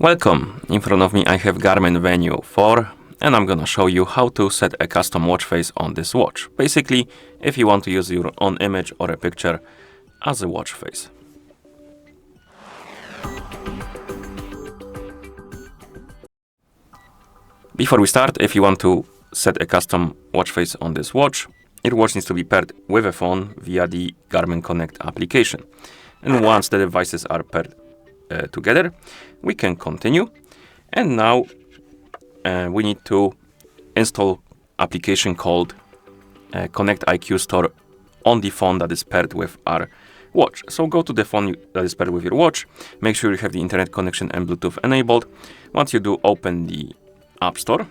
Welcome! In front of me I have Garmin Venu 4 and I'm gonna show you how to set a custom watch face on this watch. Basically, if you want to use your own image or a picture as a watch face. Before we start, if you want to set a custom watch face on this watch, your watch needs to be paired with a phone via the Garmin Connect application. And once the devices are paired together, we can continue. And now we need to install application called Connect IQ Store on the phone that is paired with our watch. So go to the phone that is paired with your watch, make sure you have the internet connection and Bluetooth enabled. Once you do, open the App Store.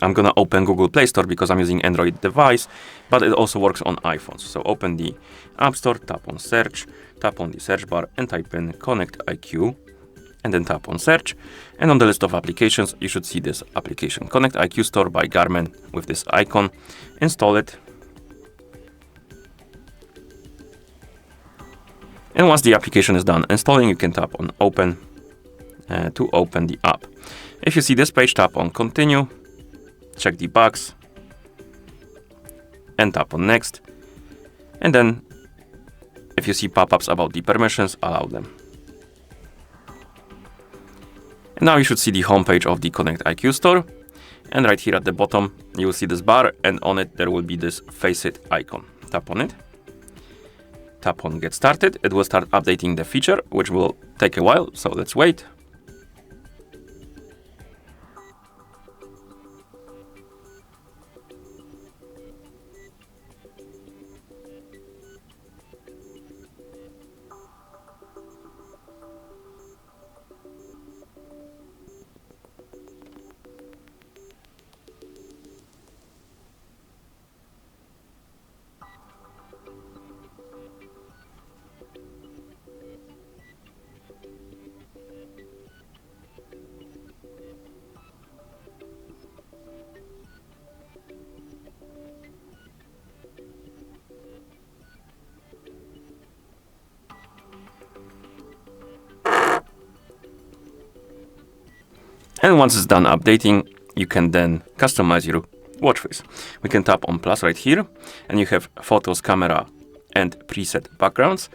I'm gonna open Google Play Store because I'm using Android device, but it also works on iPhones. So open the App Store, tap on search, tap on the search bar and type in Connect IQ and then tap on search. And on the list of applications, you should see this application, Connect IQ Store by Garmin with this icon. Install it. And once the application is done installing, you can tap on open to open the app. If you see this page, tap on continue, check the box, and tap on next. And then if you see pop-ups about the permissions, allow them. And now you should see the homepage of the Connect IQ Store. And right here at the bottom, you will see this bar, and on it there will be this Face It icon. Tap on it. Tap on Get Started. It will start updating the feature, which will take a while, so let's wait. And once it's done updating, you can then customize your watch face. We can tap on plus right here, and you have photos, camera, and preset backgrounds.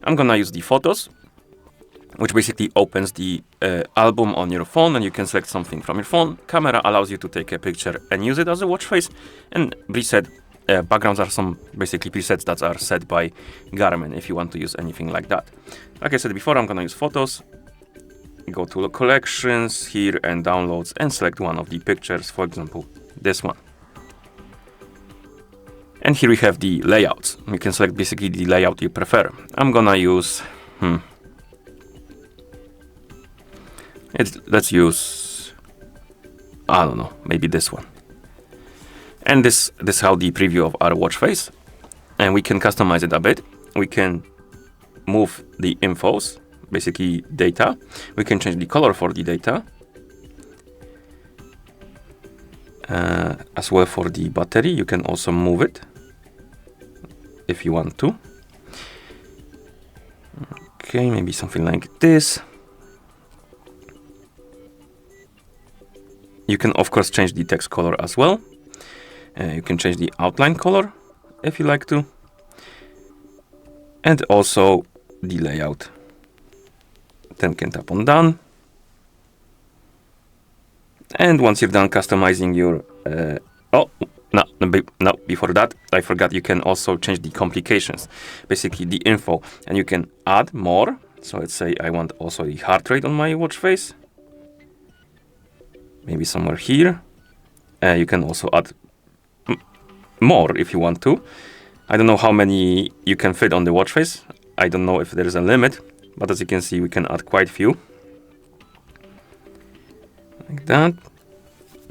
I'm gonna use the photos, which basically opens the album on your phone, and you can select something from your phone. Camera allows you to take a picture and use it as a watch face. And preset backgrounds are some basically presets that are set by Garmin if you want to use anything like that. Like I said before, I'm gonna use photos. Go to collections here and downloads and select one of the pictures, for example this one. And here we have the layouts. You can select basically the layout you prefer. I'm gonna use let's use, I don't know, maybe this one. And this is how the preview of our watch face, and we can customize it a bit. We can move the infos, basically data. We can change the color for the data. As well for the battery, you can also move it if you want to. Okay, maybe something like this. You can of course change the text color as well. You can change the outline color if you like to. And also the layout. Then can tap on done. And once you're done customizing your before that I forgot, you can also change the complications, basically the info, and you can add more. So let's say I want also the heart rate on my watch face, maybe somewhere here. You can also add more if you want to. I don't know how many you can fit on the watch face. I don't know if there is a limit. But as you can see, we can add quite few. Like that.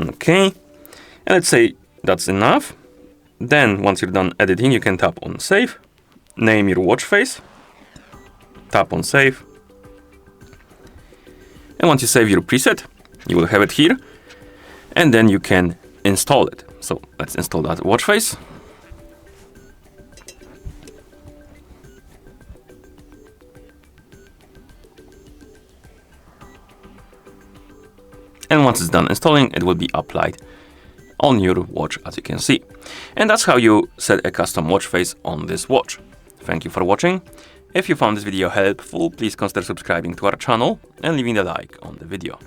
Okay. And let's say that's enough. Then once you're done editing, you can tap on save. Name your watch face. Tap on save. And once you save your preset, you will have it here. And then you can install it. So let's install that watch face. And once it's done installing, it will be applied on your watch, as you can see. And that's how you set a custom watch face on this watch. Thank you for watching. If you found this video helpful, please consider subscribing to our channel and leaving a like on the video.